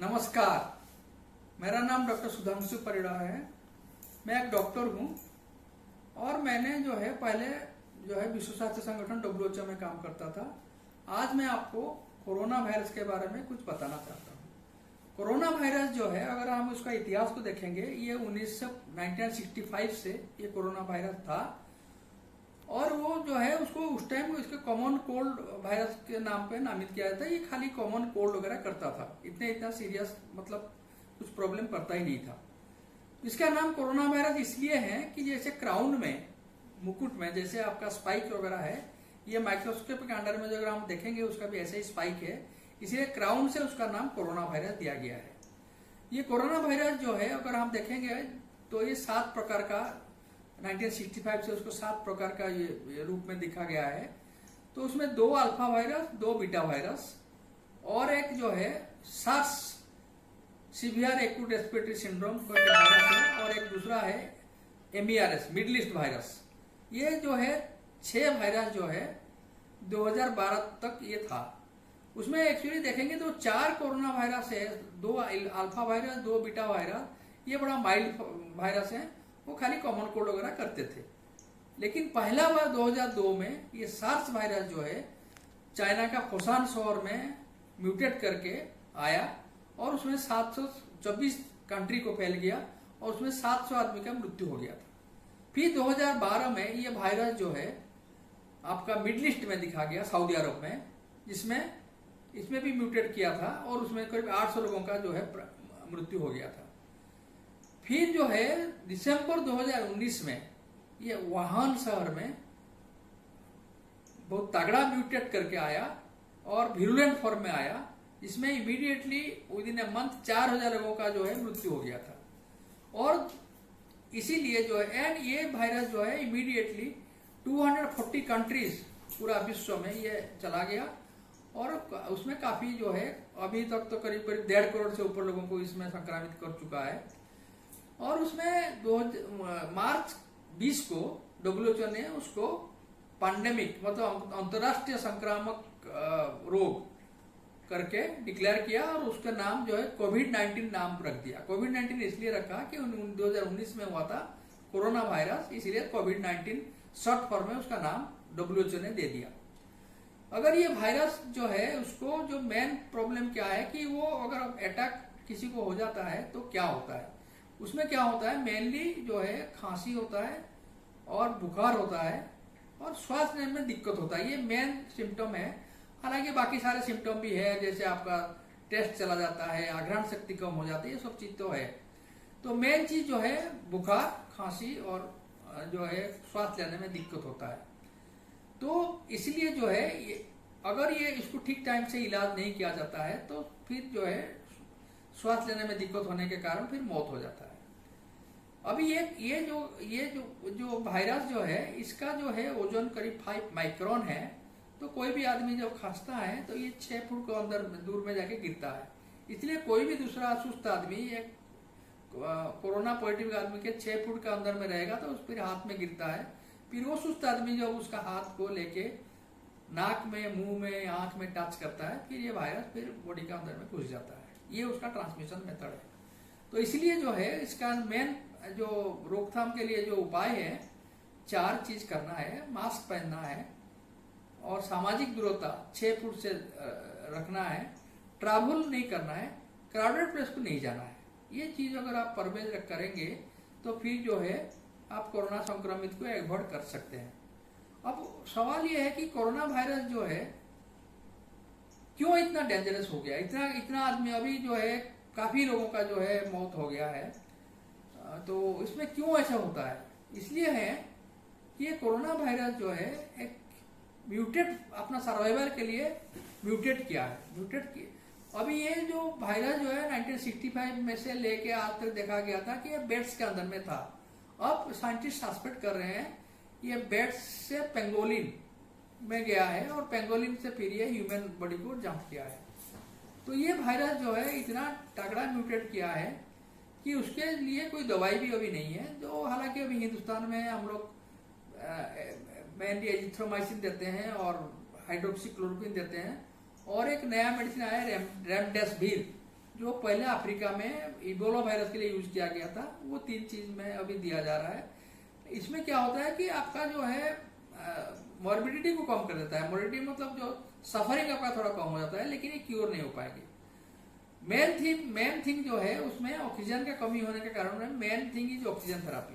नमस्कार, मेरा नाम डॉक्टर सुधांशु परिड़ा है। मैं एक डॉक्टर हूँ और मैंने पहले विश्व स्वास्थ्य संगठन WHO में काम करता था। आज मैं आपको कोरोना वायरस के बारे में कुछ बताना चाहता हूँ। कोरोना वायरस अगर हम उसका इतिहास को देखेंगे, ये 1965 से ये कोरोना वायरस था और वो उसको उस टाइम इसके कॉमन कोल्ड वायरस के नाम पे नामित किया जाता है। ये खाली कॉमन कोल्ड वगैरह करता था, इतना सीरियस मतलब कुछ प्रॉब्लम करता ही नहीं था। इसका नाम कोरोना वायरस इसलिए है कि जैसे क्राउन में, मुकुट में जैसे आपका स्पाइक वगैरह है, ये माइक्रोस्कोप के अंडर में अगर हम देखेंगे उसका भी ऐसे ही स्पाइक है, इसलिए क्राउन से उसका नाम कोरोना वायरस दिया गया है। ये कोरोना वायरस अगर हम देखेंगे तो ये 7 प्रकार का 1965 से उसको 7 प्रकार का ये रूप में दिखा गया है। तो उसमें 2 अल्फा वायरस, 2 बीटा वायरस और एक SARS severe acute respiratory syndrome का वायरस है और एक दूसरा है MERS मिडिल ईस्ट वायरस। ये 6 वायरस 2012 तक ये था। उसमें एक्चुअली देखेंगे तो 4 कोरोना वायरस है, 2 अल्फा वायरस, 2 बीटा वायरस। ये बड़ा माइल्ड वायरस है, वो खाली कॉमन कोल्ड वगैरह करते थे। लेकिन पहला बार 2002 में ये सार्स वायरस चाइना का फुसान शहर में म्यूटेट करके आया और उसमें 724 कंट्री को फैल गया और उसमें 700 आदमी का मृत्यु हो गया था। फिर 2012 में ये वायरस आपका मिडिल ईस्ट में दिखा गया, सऊदी अरब में, जिसमें इसमें भी म्यूटेट किया था और उसमें करीब 800 लोगों का मृत्यु हो गया था। फिर दिसंबर 2019 में ये वुहान शहर में बहुत तगड़ा म्यूटेट करके आया और विरुलेंट फॉर्म में आया, जिसमें immediately with in a month 4000 लोगों का मृत्यु हो गया था। और इसीलिए ये वायरस इमीडिएटली 240 कंट्रीज पूरा विश्व में ये चला गया और उसमें काफी अभी तक तो करीब 1.5 करोड़ से ऊपर लोगों को इसमें संक्रमित कर चुका है। और उसमें मार्च 20 को WHO ने उसको पैंडेमिक मतलब अंतर्राष्ट्रीय संक्रामक रोग करके डिक्लेयर किया और उसका नाम कोविड-19 नाम रख दिया। कोविड-19 इसलिए रखा कि 2019 में हुआ था कोरोना वायरस, इसलिए कोविड-19 शॉर्ट फॉर्म में उसका नाम WHO ने दे दिया। अगर ये वायरस उसको मेन प्रॉब्लम क्या है कि वो अगर अटैक किसी को हो जाता है तो क्या होता है, उसमें क्या होता है, मेनली खांसी होता है और बुखार होता है और श्वास लेने में दिक्कत होता है। ये मेन सिम्टम है। हालांकि बाकी सारे सिम्टम भी है, जैसे आपका टेस्ट चला जाता है, आघ्राण शक्ति कम हो जाती है, ये सब चीज तो है। तो मेन चीज बुखार, खांसी और श्वास लेने में दिक्कत होता है। तो इसलिए अगर ये इसको ठीक टाइम से इलाज नहीं किया जाता है तो फिर श्वास लेने में दिक्कत होने के कारण फिर मौत हो जाता है। अभी ये जो वायरस इसका ओजन करीब 5 माइक्रोन है। तो कोई भी आदमी जब खांसता है तो ये 6 फुट के अंदर दूर में जाके गिरता है। इसलिए कोई भी दूसरा सुस्त आदमी एक कोरोना पॉजिटिव आदमी के 6 फुट के अंदर में रहेगा तो उस फिर हाथ में गिरता है। फिर वो सुस्त आदमी जब उसका हाथ को लेके नाक में, मुंह में, आंख में टच करता है, फिर ये वायरस फिर बॉडी के अंदर में घुस जाता है। ये उसका ट्रांसमिशन मेथड है। तो इसलिए इसका मेन रोकथाम के लिए उपाय है, 4 चीज करना है। मास्क पहनना है और सामाजिक दूरता 6 फुट से रखना है, ट्रैवल नहीं करना है, क्राउडेड प्लेस को नहीं जाना है। ये चीज अगर आप परवेज करेंगे तो फिर आप कोरोना संक्रमित को अवॉइड कर सकते हैं। अब सवाल ये है कि कोरोना वायरस क्यों इतना डेंजरस हो गया, इतना आदमी अभी काफी लोगों का मौत हो गया है। तो इसमें क्यों ऐसा होता है? इसलिए है कि ये कोरोना वायरस एक म्यूटेट अपना सर्वाइवल के लिए म्यूटेट किया है। अभी ये जो वायरस 1965 में से लेके आज तक देखा गया था कि ये बेट्स के अंदर में था। अब साइंटिस्ट सस्पेक्ट कर रहे हैं ये बेट्स से पेंगोलिन में गया है और पेंगोलिन से फिर ये ह्यूमन बॉडी को जंप किया है। तो ये वायरस इतना तगड़ा म्यूटेट किया है कि उसके लिए कोई दवाई भी अभी नहीं है। जो हालांकि अभी हिंदुस्तान में हम लोग मेनली एजिथ्रोमाइसिन देते हैं और हाइड्रोक्सीक्लोरोक्विन देते हैं और एक नया मेडिसिन आया रेमडेसिविर जो पहले अफ्रीका में इबोला वायरस के लिए यूज किया गया था, वो 3 चीज में अभी दिया जा रहा है। इसमें क्या होता है कि आपका जो है मॉर्बिडिटी को कम कर देता है। मॉर्बिडिटी मतलब जो सफरिंग आपका थोड़ा कम हो जाता है, लेकिन ये क्योर नहीं हो पाएगी। मेन थिंग जो है उसमें ऑक्सीजन का कमी होने के कारण main thing is oxygen therapy.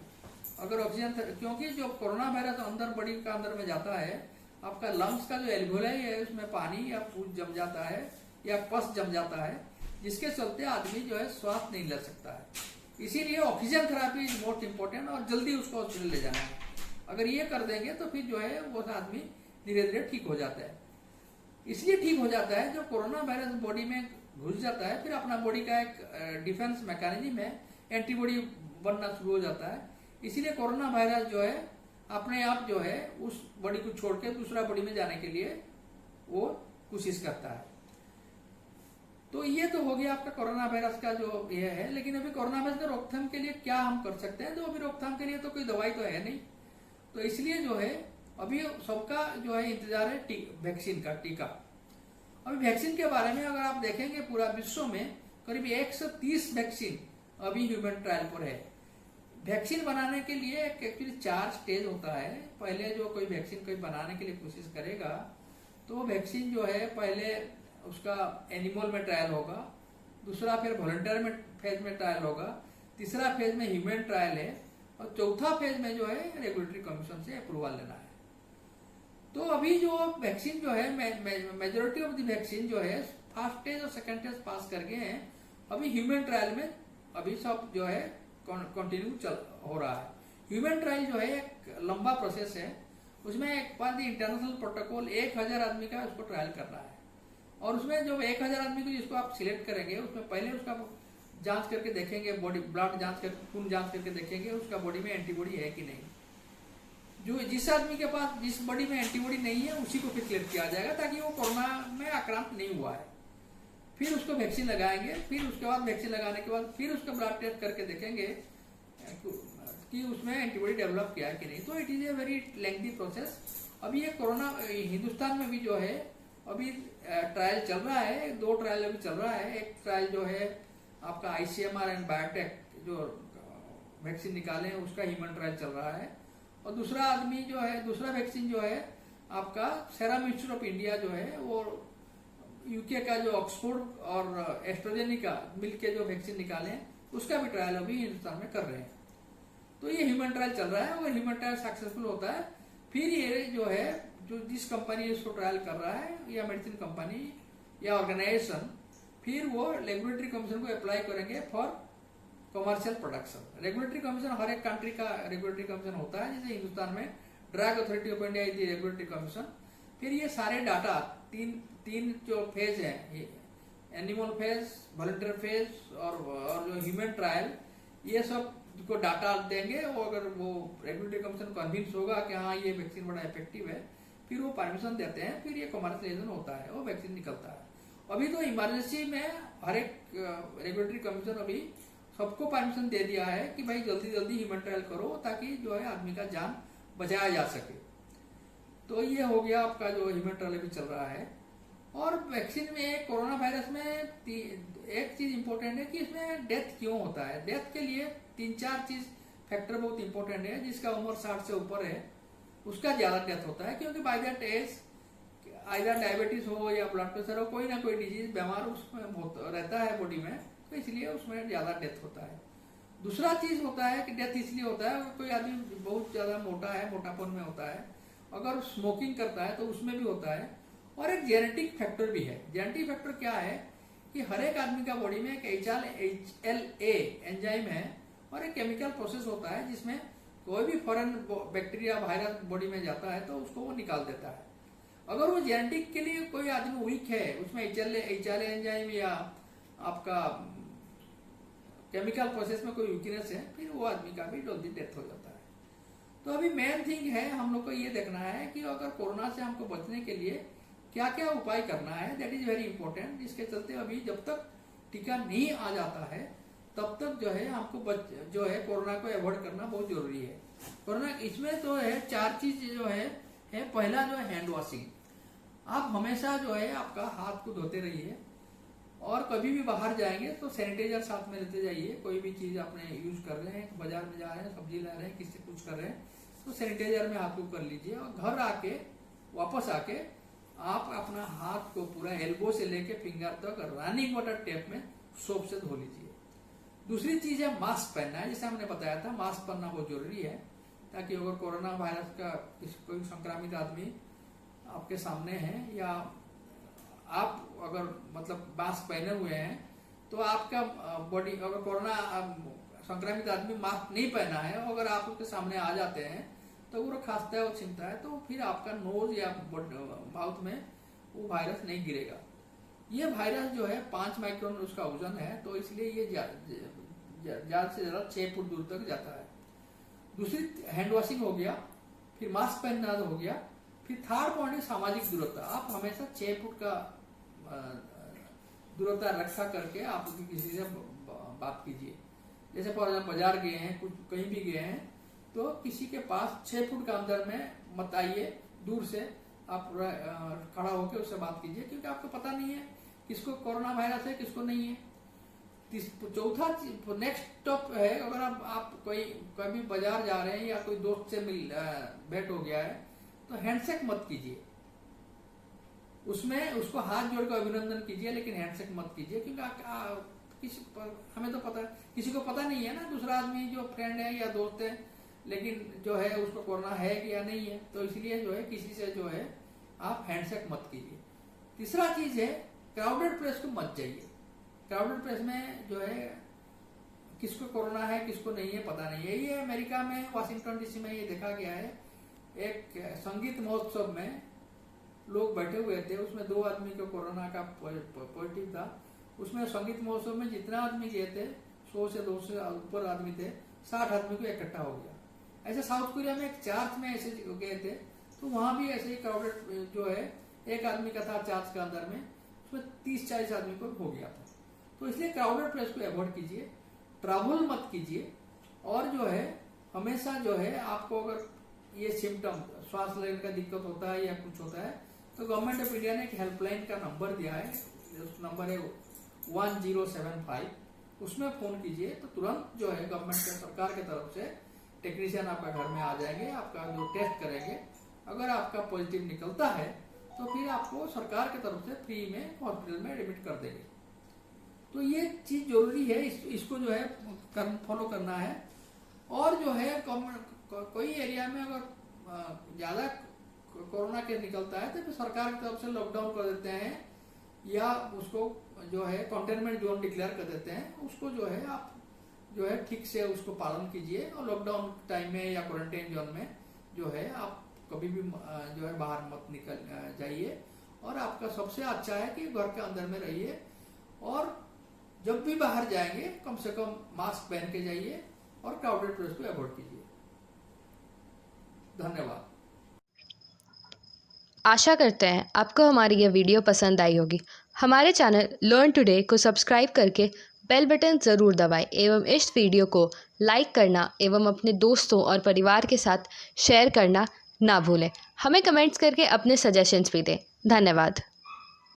अगर क्योंकि जो कोरोना वायरस अंदर बॉडी का अंदर में जाता है, आपका लंग्स का जो एल्वेओलाई है उसमें पानी या पूछ जम जाता है या पस जम जाता है, जिसके चलते आदमी जो है श्वास नहीं ले सकता है। इसीलिए oxygen therapy is most important और जल्दी उसको हॉस्पिटल ले जाना है। अगर ये कर देंगे तो फिर जो है वो आदमी धीरे धीरे ठीक हो जाता है। इसलिए ठीक हो जाता है, जब कोरोना वायरस बॉडी में घुस जाता है, फिर अपना बॉडी का एक डिफेंस मैकेनिज्म है, एंटीबॉडी बनना शुरू हो जाता है। इसीलिए कोरोना वायरस जो है अपने आप जो है उस बॉडी को छोड़ के दूसरा बॉडी में जाने के लिए वो कोशिश करता है। तो ये तो हो गया आपका कोरोना वायरस का जो ये है। लेकिन अभी कोरोना वायरस का रोकथाम के लिए क्या हम कर सकते हैं? तो अभी रोकथाम के लिए तो कोई दवाई तो है नहीं, तो इसलिए जो है अभी सबका जो है इंतजार है वैक्सीन का, टीका। अभी वैक्सीन के बारे में अगर आप देखेंगे पूरा विश्व में करीब 130 वैक्सीन अभी ह्यूमन ट्रायल पर है। वैक्सीन बनाने के लिए एक्चुअली 4 स्टेज होता है। पहले जो कोई वैक्सीन कोई बनाने के लिए कोशिश करेगा तो वैक्सीन जो है पहले उसका एनिमल में ट्रायल होगा, दूसरा फिर वॉलंटियर में फेज में ट्रायल होगा, तीसरा फेज में ह्यूमन ट्रायल है, और चौथा फेज में जो है रेगुलेटरी कमीशन से अप्रूवल लेना है। तो अभी जो वैक्सीन जो है मेजोरिटी ऑफ द वैक्सीन जो है फर्स्ट स्टेज और सेकंड स्टेज पास कर गए हैं। अभी ह्यूमन ट्रायल में अभी सब जो है कंटिन्यू हो रहा है। ह्यूमन ट्रायल जो है एक लंबा प्रोसेस है, उसमें एक बार इंटरनेशनल प्रोटोकॉल 1000 आदमी का उसको ट्रायल करना है, और उसमें जो 1000 आदमी को जिसको आप सिलेक्ट करेंगे उसमें पहले उसका जांच करके देखेंगे, बॉडी ब्लड जांच करके, खून जांच करके देखेंगे उसका बॉडी में एंटीबॉडी है कि नहीं। जो जिस आदमी के पास जिस बॉडी में एंटीबॉडी नहीं है उसी को फिर सिलेक्ट किया जाएगा, ताकि वो कोरोना में आक्रांत नहीं हुआ है। फिर उसको वैक्सीन लगाएंगे, फिर उसके बाद वैक्सीन लगाने के बाद फिर उसका ब्लड टेस्ट करके देखेंगे कि उसमें एंटीबॉडी डेवलप किया है कि नहीं। तो it is a very lengthy process. अभी ये कोरोना हिंदुस्तान में भी जो है अभी ट्रायल चल रहा है, 2 ट्रायल अभी चल रहा है। एक ट्रायल जो है आपका ICMR एंड बायोटेक जो वैक्सीन निकाले हैं उसका ह्यूमन ट्रायल चल रहा है, और दूसरा वैक्सीन जो है आपका सेरम इंस्टीट्यूट ऑफ इंडिया जो है वो यूके का जो ऑक्सफोर्ड और एस्ट्राजेनेका मिलके जो वैक्सीन निकाले हैं उसका भी ट्रायल अभी हिंदुस्तान में कर रहे हैं। तो ये ह्यूमन ट्रायल चल रहा है, और ह्यूमन ट्रायल सक्सेसफुल होता है फिर ये जो है जो जिस कंपनी इसको ट्रायल कर रहा है या मेडिसिन कंपनी या ऑर्गेनाइजेशन, फिर वो रेगुलेटरी कमीशन को अप्लाई करेंगे for commercial production. Regulatory commission हर एक कंट्री का रेगुलेटरी कमीशन होता है, जैसे हिंदुस्तान में drug authority of India is the regulatory commission. फिर ये सारे डाटा तीन जो फेज है, एनिमल फेज, वॉलंटियर फेज और जो ह्यूमन ट्रायल, ये सब को डाटा देंगे, और अगर वो रेगुलेटरी कमीशन कन्विंस होगा कि हाँ ये वैक्सीन बड़ा इफेक्टिव है, फिर वो परमिशन देते हैं, फिर ये कमर्शियलाइजेशन होता है, वो वैक्सीन निकलता है। अभी तो इमरजेंसी में हर एक रेगुलेटरी कमीशन अभी सबको परमिशन दे दिया है कि भाई जल्दी जल्दी ह्यूमन ट्रायल करो, ताकि जो है आदमी का जान बचाया जा सके। तो ये हो गया आपका जो ह्यूमन ट्रायल अभी चल रहा है। और वैक्सीन में कोरोना वायरस में एक चीज इंपॉर्टेंट है कि इसमें डेथ क्यों होता है। डेथ के लिए 3-4 चीज फैक्टर बहुत इंपॉर्टेंट है। जिसका उम्र 60 से ऊपर है उसका ज्यादा डेथ होता है, क्योंकि by that age either diabetes हो या ब्लड प्रेशर हो, कोई ना कोई डिजीज बीमार उसमें रहता है बॉडी में, तो इसलिए उसमें ज्यादा डेथ होता है। दूसरा चीज होता है कि डेथ इसलिए होता है कोई आदमी बहुत ज्यादा मोटा है, मोटापन में होता है, अगर स्मोकिंग करता है तो उसमें भी होता है। और एक जेनेटिक फैक्टर भी है। जेनेटिक फैक्टर क्या है कि हर एक आदमी का बॉडी में एक HLA एंजाइम है, और एक केमिकल प्रोसेस होता है जिसमें कोई भी फॉरेन बैक्टीरिया वायरस बॉडी में जाता है तो उसको वो निकाल देता है। अगर वो जेनेटिक के लिए कोई आदमी वीक है, उसमें HLA एंजाइम या आपका केमिकल प्रोसेस में कोई वीकनेस है, फिर वो आदमी का भी जल्दी डेथ हो जाता है। तो अभी मेन थिंग है हम लोग को ये देखना है कि अगर कोरोना से हमको बचने के लिए क्या क्या उपाय करना है, दैट इज वेरी इंपॉर्टेंट। जिसके चलते अभी जब तक टीका नहीं आ जाता है तब तक जो है हमको जो है कोरोना को अवॉइड करना बहुत जरूरी है। कोरोना इसमें तो है 4 चीज जो है पहला जो है हैंड वॉशिंग। आप हमेशा जो है आपका हाथ को धोते रहिए, और कभी भी बाहर जाएंगे तो सैनिटाइजर साथ में लेते जाइए। कोई भी चीज़ आपने यूज कर रहे हैं, बाजार में जा रहे हैं, सब्जी ला रहे हैं, किसी कुछ कर रहे हैं, तो सैनिटाइजर में हाथ को कर लीजिए। और घर आके वापस आके आप अपना हाथ को पूरा एल्बो से लेके फिंगर तक रनिंग वाटर टैप में सोप से धो लीजिए। दूसरी चीज है मास्क पहनना है। जैसे हमने बताया था, मास्क पहनना बहुत जरूरी है, ताकि अगर कोरोना वायरस का कोई संक्रमित आदमी आपके सामने है या आप अगर मतलब मास्क पहने हुए हैं तो आपका बॉडी, अगर कोरोना संक्रमित आदमी मास्क नहीं पहना है, अगर आप उसके सामने आ जाते हैं तो वो खांसता है और छींकता है, तो फिर आपका नोज या माउथ में वो वायरस नहीं गिरेगा। ये वायरस जो है 5 माइक्रोन उसका वजन है, तो इसलिए ये ज्यादा से ज्यादा 6 फुट दूर तक जाता है। दूसरी हैंड वॉशिंग हो गया, फिर मास्क पहनना हो गया, फिर थर्ड पॉइंट है सामाजिक दूरता। आप हमेशा 6 फुट का दूरता रक्षा करके आप किसी से बात कीजिए। जैसे फॉर एग्जाम्पल बाजार गए हैं, कुछ कहीं भी गए हैं, तो किसी के पास 6 फुट का अंदर में मत आइए, दूर से आप खड़ा होकर उससे बात कीजिए, क्योंकि आपको पता नहीं है किसको कोरोना वायरस है, किसको नहीं है। चौथा नेक्स्ट स्टेप है, अगर आप कोई कभी बाजार जा रहे हैं या कोई दोस्त से भेंट हो गया है तो हैंडशेक मत कीजिए। उसमें उसको हाथ जोड़कर अभिनंदन कीजिए, लेकिन हैंडशेक मत कीजिए, क्योंकि हमें तो पता, किसी को पता नहीं है ना, दूसरा आदमी जो फ्रेंड है या दोस्त है, लेकिन जो है उसको कोरोना है कि या नहीं है, तो इसलिए जो है किसी से जो है आप हैंडशेक मत कीजिए। तीसरा चीज है क्राउडेड प्लेस को मत जाइए। क्राउडेड प्लेस में जो है किसको कोरोना है किसको नहीं है पता नहीं है। ये अमेरिका में वाशिंगटन डीसी में ये देखा गया है, एक संगीत महोत्सव में लोग बैठे हुए थे, उसमें 2 आदमी को कोरोना का पॉजिटिव था। उसमें संगीत महोत्सव में जितना आदमी गए थे, 100 से 200 ऊपर आदमी थे, 60 आदमी को इकट्ठा हो गया। ऐसे साउथ कोरिया में एक चर्च में ऐसे गए थे, तो वहां भी ऐसे ही क्राउडेड जो है, एक आदमी का था चर्च के अंदर में, उसमें 30-40 आदमी को हो गया था। तो इसलिए क्राउडेड प्लेस को अवॉइड कीजिए, ट्रैवल मत कीजिए। और जो है हमेशा जो है आपको अगर ये सिम्टम श्वास लेने का दिक्कत होता है या कुछ होता है, तो गवर्नमेंट ऑफ इंडिया ने एक हेल्पलाइन का नंबर दिया है, उस नंबर है 1075, उसमें फोन कीजिए तो तुरंत जो है गवर्नमेंट के सरकार की तरफ से टेक्नीशियन आपका घर में आ जाएंगे, आपका जो टेस्ट करेंगे। अगर आपका पॉजिटिव निकलता है तो फिर आपको सरकार की तरफ से फ्री में हॉस्पिटल में एडमिट कर देंगे। तो ये चीज जरूरी है, इसको जो है फॉलो करना है। और जो है कोई एरिया में अगर ज्यादा कोरोना केस निकलता है तो फिर सरकार की तरफ से लॉकडाउन कर देते हैं, या उसको जो है कंटेनमेंट जोन डिक्लेयर कर देते हैं। उसको जो है आप जो है ठीक से उसको पालन कीजिए, और लॉकडाउन टाइम में या क्वारंटाइन जोन में जो है आप कभी भी जो है बाहर मत निकल जाइए। और आपका सबसे अच्छा है कि घर के अंदर में रहिए, और जब भी बाहर जाएंगे कम से कम मास्क पहन के जाइए, और क्राउडेड प्लेस को अवॉइड कीजिए। धन्यवाद। आशा करते हैं आपको हमारी यह वीडियो पसंद आई होगी। हमारे चैनल लर्न टुडे को सब्सक्राइब करके बेल बटन ज़रूर दबाएं एवं इस वीडियो को लाइक करना एवं अपने दोस्तों और परिवार के साथ शेयर करना ना भूलें। हमें कमेंट्स करके अपने सजेशंस भी दें। धन्यवाद।